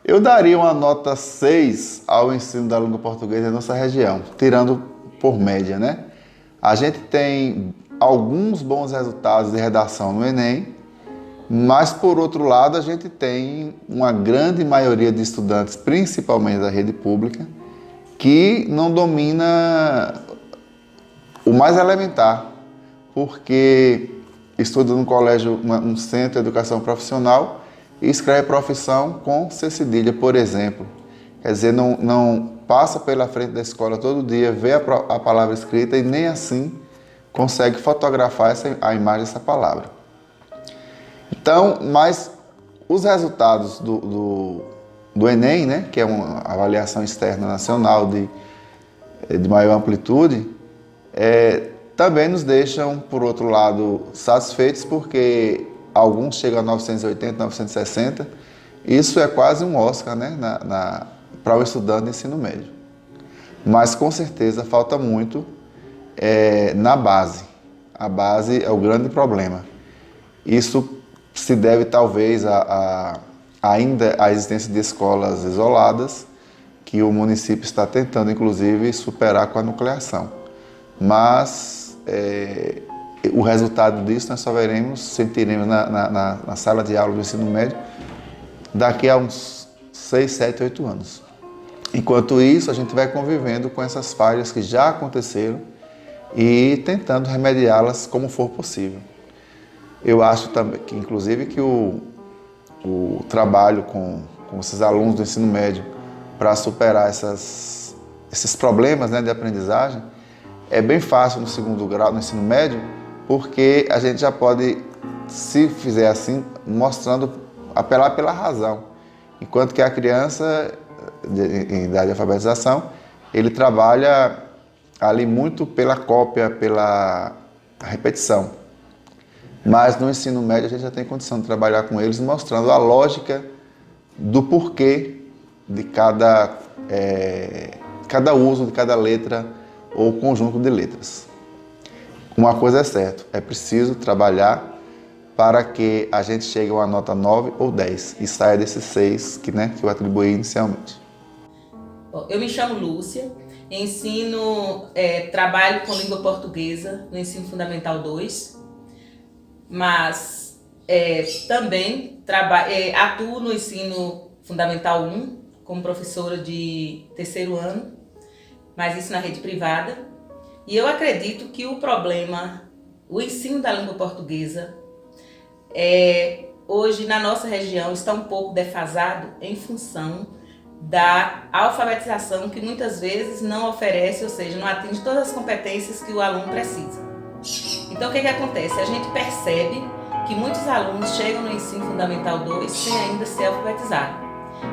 Eu daria uma nota 6 ao ensino da língua portuguesa em nossa região, tirando por média, né? A gente tem alguns bons resultados de redação no Enem, mas, por outro lado, a gente tem uma grande maioria de estudantes, principalmente da rede pública, que não domina o mais elementar, porque estuda num colégio, um centro de educação profissional e escreve profissão com C cedilha, por exemplo. Quer dizer, não passa pela frente da escola todo dia, vê a palavra escrita e nem assim consegue fotografar a imagem dessa palavra. Então, mas os resultados do Enem, né, que é uma avaliação externa nacional de maior amplitude, também nos deixam, por outro lado, satisfeitos, porque alguns chegam a 980, 960. Isso é quase um Oscar, né, para o estudante de ensino médio. Mas, com certeza, falta muito na base. A base é o grande problema. Isso se deve, talvez, ainda à existência de escolas isoladas, que o município está tentando, inclusive, superar com a nucleação. Mas o resultado disso nós só veremos, sentiremos na sala de aula do ensino médio daqui a uns 6, 7, 8 anos. Enquanto isso, a gente vai convivendo com essas falhas que já aconteceram e tentando remediá-las como for possível. Eu acho também que, inclusive, que o trabalho com esses alunos do ensino médio para superar esses problemas, né, de aprendizagem é bem fácil no segundo grau, no ensino médio, porque a gente já pode, se fizer assim, apelar pela razão. Enquanto que a criança, em idade de alfabetização, ele trabalha ali muito pela cópia, pela repetição. Mas no ensino médio a gente já tem condição de trabalhar com eles, mostrando a lógica do porquê de cada uso de cada letra ou conjunto de letras. Uma coisa é certa, é preciso trabalhar para que a gente chegue a uma nota 9 ou 10 e saia desses 6 que eu atribuí inicialmente. Eu me chamo Lúcia, trabalho com língua portuguesa no ensino fundamental 2, mas também atuo no ensino fundamental 1 como professora de terceiro ano, mas isso na rede privada. E eu acredito que o ensino da língua portuguesa hoje na nossa região está um pouco defasado em função da alfabetização que muitas vezes não oferece, ou seja, não atinge todas as competências que o aluno precisa. Então o que acontece? A gente percebe que muitos alunos chegam no ensino fundamental 2 sem ainda ser alfabetizado.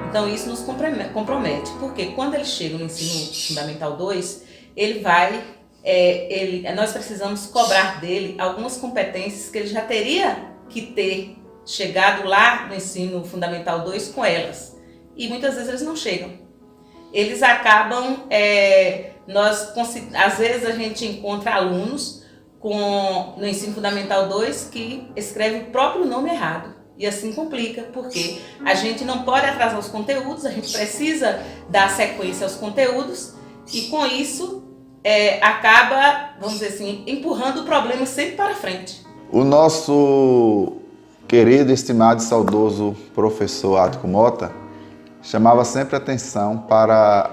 Então isso nos compromete, porque quando ele chega no ensino fundamental 2, nós precisamos cobrar dele algumas competências que ele já teria que ter chegado lá no ensino fundamental 2 com elas. E muitas vezes eles não chegam. Eles acabam, às vezes a gente encontra alunos no ensino fundamental 2 que escreve o próprio nome errado. E assim complica, porque a gente não pode atrasar os conteúdos, a gente precisa dar sequência aos conteúdos e com isso acaba, vamos dizer assim, empurrando o problema sempre para frente. O nosso querido, estimado e saudoso professor Atco Mota chamava sempre atenção para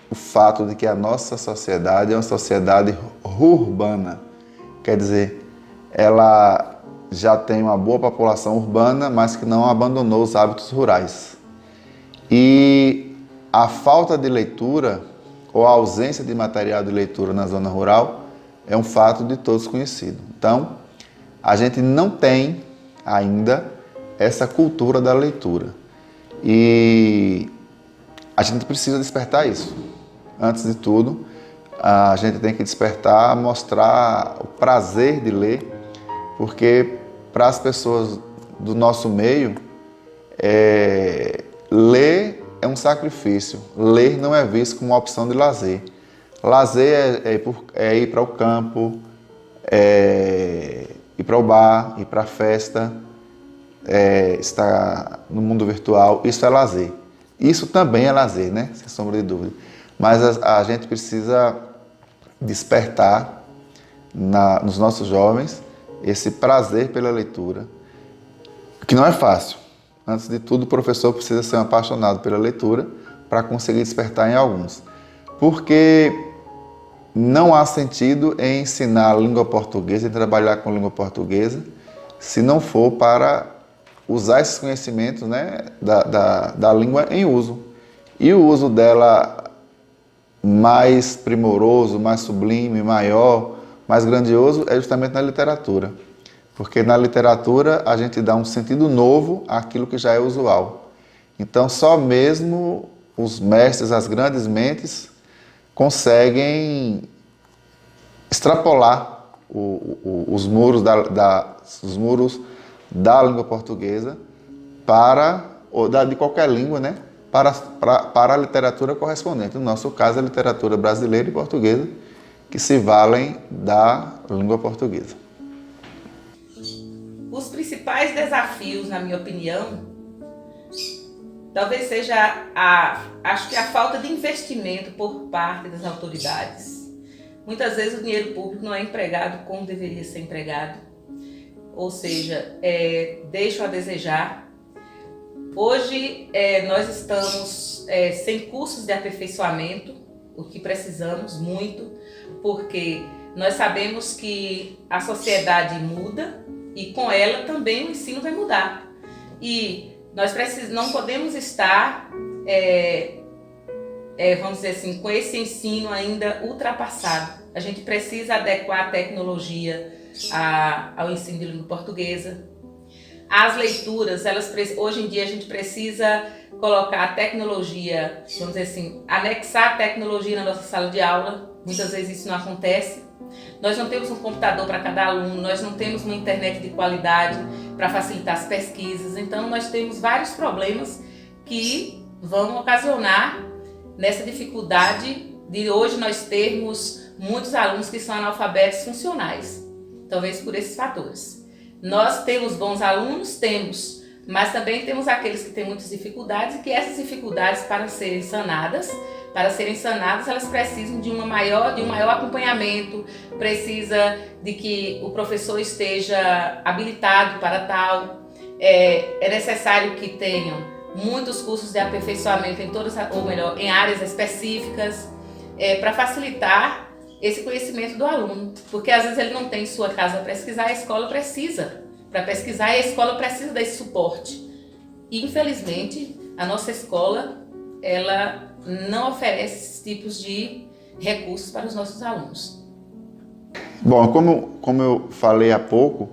o fato de que a nossa sociedade é uma sociedade urbana. Quer dizer, ela já tem uma boa população urbana, mas que não abandonou os hábitos rurais. E a falta de leitura ou a ausência de material de leitura na zona rural é um fato de todos conhecido. Então, a gente não tem ainda essa cultura da leitura. E a gente precisa despertar isso. Antes de tudo, a gente tem que despertar, mostrar o prazer de ler, porque para as pessoas do nosso meio, ler é um sacrifício. Ler não é visto como uma opção de lazer. Lazer é ir para o campo, ir para o bar, ir para a festa, estar no mundo virtual. Isso é lazer. Isso também é lazer, né? Sem sombra de dúvida. Mas a gente precisa despertar nos nossos jovens esse prazer pela leitura, que não é fácil. Antes de tudo, o professor precisa ser um apaixonado pela leitura para conseguir despertar em alguns. Porque não há sentido em ensinar a língua portuguesa e trabalhar com a língua portuguesa se não for para usar esses conhecimentos, né, da língua em uso. E o uso dela mais primoroso, mais sublime, maior, mais grandioso é justamente na literatura. Porque na literatura a gente dá um sentido novo àquilo que já é usual. Então só mesmo os mestres, as grandes mentes, conseguem extrapolar os muros da língua portuguesa de qualquer língua, né? Para a literatura correspondente. No nosso caso, a literatura brasileira e portuguesa, que se valem da língua portuguesa. Os principais desafios, na minha opinião, talvez seja acho que a falta de investimento por parte das autoridades. Muitas vezes o dinheiro público não é empregado como deveria ser empregado, ou seja, deixa a desejar. Hoje nós estamos sem cursos de aperfeiçoamento, o que precisamos muito, porque nós sabemos que a sociedade muda e com ela também o ensino vai mudar. E nós não podemos estar, vamos dizer assim, com esse ensino ainda ultrapassado. A gente precisa adequar a tecnologia ao ensino de língua portuguesa. As leituras, hoje em dia a gente precisa colocar a tecnologia, vamos dizer assim, anexar a tecnologia na nossa sala de aula. Muitas vezes isso não acontece. Nós não temos um computador para cada aluno, nós não temos uma internet de qualidade para facilitar as pesquisas. Então nós temos vários problemas que vão ocasionar nessa dificuldade de hoje nós termos muitos alunos que são analfabetos funcionais. Talvez por esses fatores. Nós temos bons alunos? Temos, mas também temos aqueles que têm muitas dificuldades e que essas dificuldades, para serem sanadas, elas precisam de um maior acompanhamento, precisa de que o professor esteja habilitado para tal. É necessário que tenham muitos cursos de aperfeiçoamento em áreas específicas, para facilitar esse conhecimento do aluno, porque às vezes ele não tem sua casa para pesquisar, a escola precisa para pesquisar e a escola precisa desse suporte. E infelizmente a nossa escola ela não oferece esses tipos de recursos para os nossos alunos. Bom, como eu falei há pouco,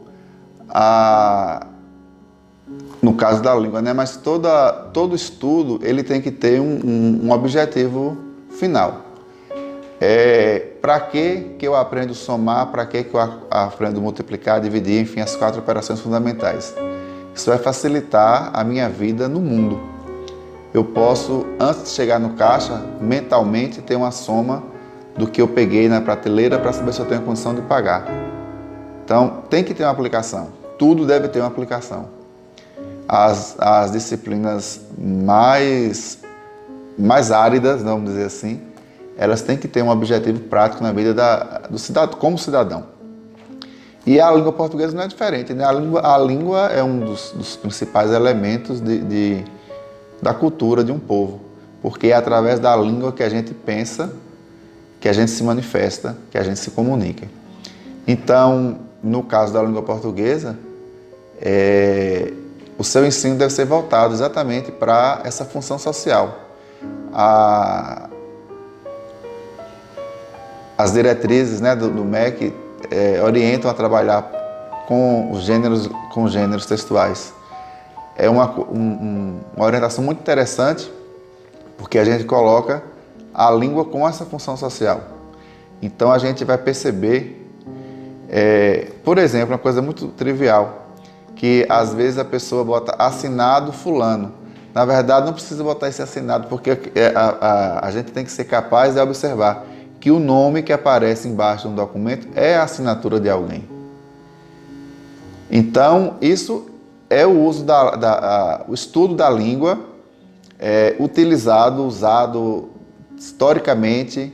no caso da língua, né? Mas todo estudo ele tem que ter um objetivo final. Para que eu aprendo somar, para que eu aprendo multiplicar, dividir, enfim, as 4 operações fundamentais. Isso vai facilitar a minha vida no mundo. Eu posso, antes de chegar no caixa, mentalmente ter uma soma do que eu peguei na prateleira para saber se eu tenho condição de pagar. Então, tem que ter uma aplicação. Tudo deve ter uma aplicação. As disciplinas mais áridas, vamos dizer assim, elas têm que ter um objetivo prático na vida do cidadão, como cidadão. E a língua portuguesa não é diferente, né? A língua é um dos principais elementos da cultura de um povo, porque é através da língua que a gente pensa, que a gente se manifesta, que a gente se comunica. Então, no caso da língua portuguesa, o seu ensino deve ser voltado exatamente para essa função social. As diretrizes, né, do MEC orientam a trabalhar com os gêneros textuais. É uma orientação muito interessante, porque a gente coloca a língua com essa função social. Então a gente vai perceber, por exemplo, uma coisa muito trivial, que às vezes a pessoa bota assinado fulano. Na verdade não precisa botar esse assinado, porque a gente tem que ser capaz de observar que o nome que aparece embaixo do documento é a assinatura de alguém. Então, isso é o uso o estudo da língua utilizado, usado historicamente,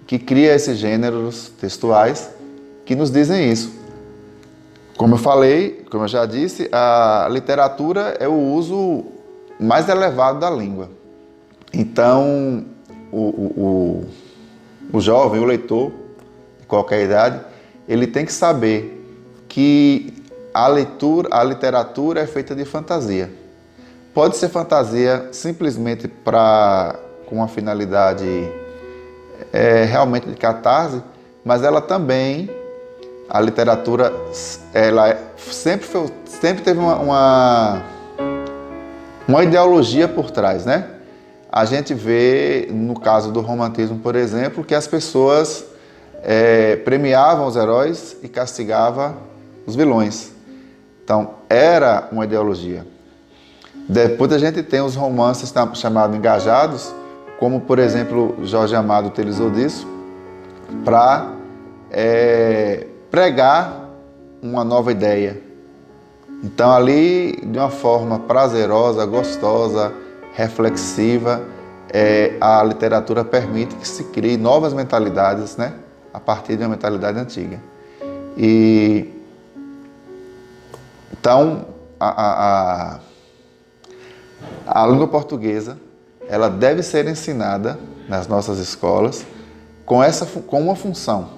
que cria esses gêneros textuais que nos dizem isso. Como eu falei, como eu já disse, a literatura é o uso mais elevado da língua. Então, o jovem, o leitor, de qualquer idade, ele tem que saber que a literatura é feita de fantasia. Pode ser fantasia simplesmente com uma finalidade realmente de catarse, mas ela também, a literatura, ela sempre teve uma ideologia por trás, né? A gente vê, no caso do romantismo, por exemplo, que as pessoas premiavam os heróis e castigavam os vilões. Então, era uma ideologia. Depois a gente tem os romances chamados engajados, como, por exemplo, Jorge Amado utilizou disso, para pregar uma nova ideia. Então, ali, de uma forma prazerosa, gostosa, reflexiva, a literatura permite que se crie novas mentalidades, né? A partir de uma mentalidade antiga. Então, a língua portuguesa, ela deve ser ensinada nas nossas escolas com uma função,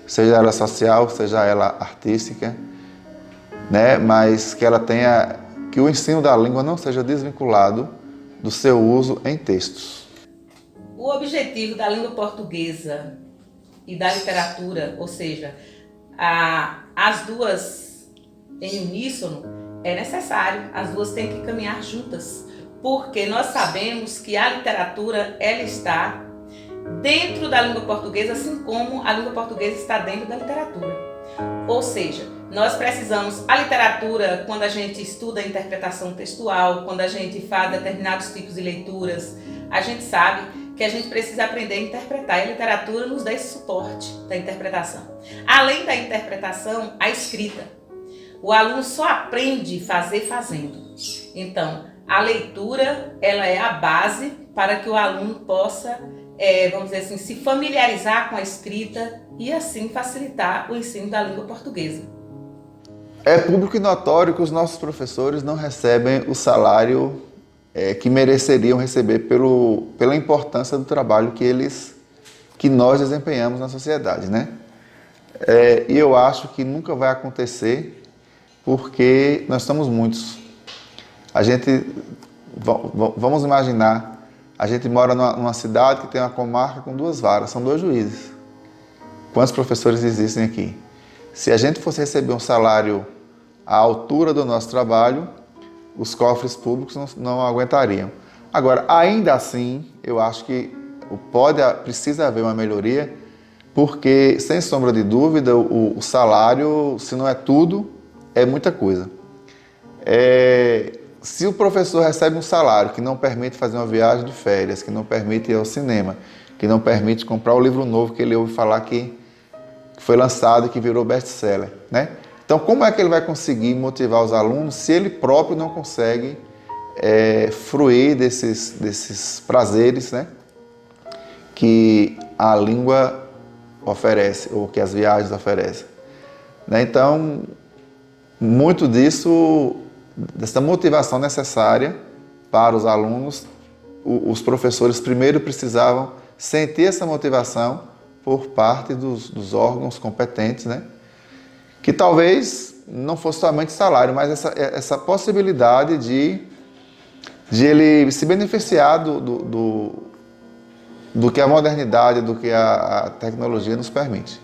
seja ela social, seja ela artística, né? Mas que o ensino da língua não seja desvinculado do seu uso em textos. O objetivo da língua portuguesa e da literatura, ou seja, as duas em uníssono, é necessário, as duas têm que caminhar juntas, porque nós sabemos que a literatura, ela está dentro da língua portuguesa, assim como a língua portuguesa está dentro da literatura. Ou seja, nós precisamos, a literatura, quando a gente estuda a interpretação textual, quando a gente faz determinados tipos de leituras, a gente sabe que a gente precisa aprender a interpretar, e a literatura nos dá esse suporte da interpretação. Além da interpretação, a escrita. O aluno só aprende fazendo. Então, a leitura, ela é a base para que o aluno possa, vamos dizer assim, se familiarizar com a escrita e assim facilitar o ensino da língua portuguesa. É público e notório que os nossos professores não recebem o salário que mereceriam receber pela importância do trabalho que nós desempenhamos na sociedade, né? E eu acho que nunca vai acontecer porque nós somos muitos. Vamos imaginar, a gente mora numa cidade que tem uma comarca com 2 varas, são 2 juízes. Quantos professores existem aqui? Se a gente fosse receber um salário à altura do nosso trabalho, os cofres públicos não aguentariam. Agora, ainda assim, eu acho que precisa haver uma melhoria, porque, sem sombra de dúvida, o salário, se não é tudo, é muita coisa. Se o professor recebe um salário que não permite fazer uma viagem de férias, que não permite ir ao cinema, que não permite comprar o livro novo que ele ouve falar que foi lançado e que virou best-seller, né? Então, como é que ele vai conseguir motivar os alunos se ele próprio não consegue fruir desses prazeres, né, que a língua oferece, ou que as viagens oferecem, né? Então, muito dessa motivação necessária para os alunos, os professores primeiro precisavam sentir essa motivação por parte dos órgãos competentes, né? Que talvez não fosse somente salário, mas essa possibilidade de ele se beneficiar do que a modernidade, do que a tecnologia nos permite.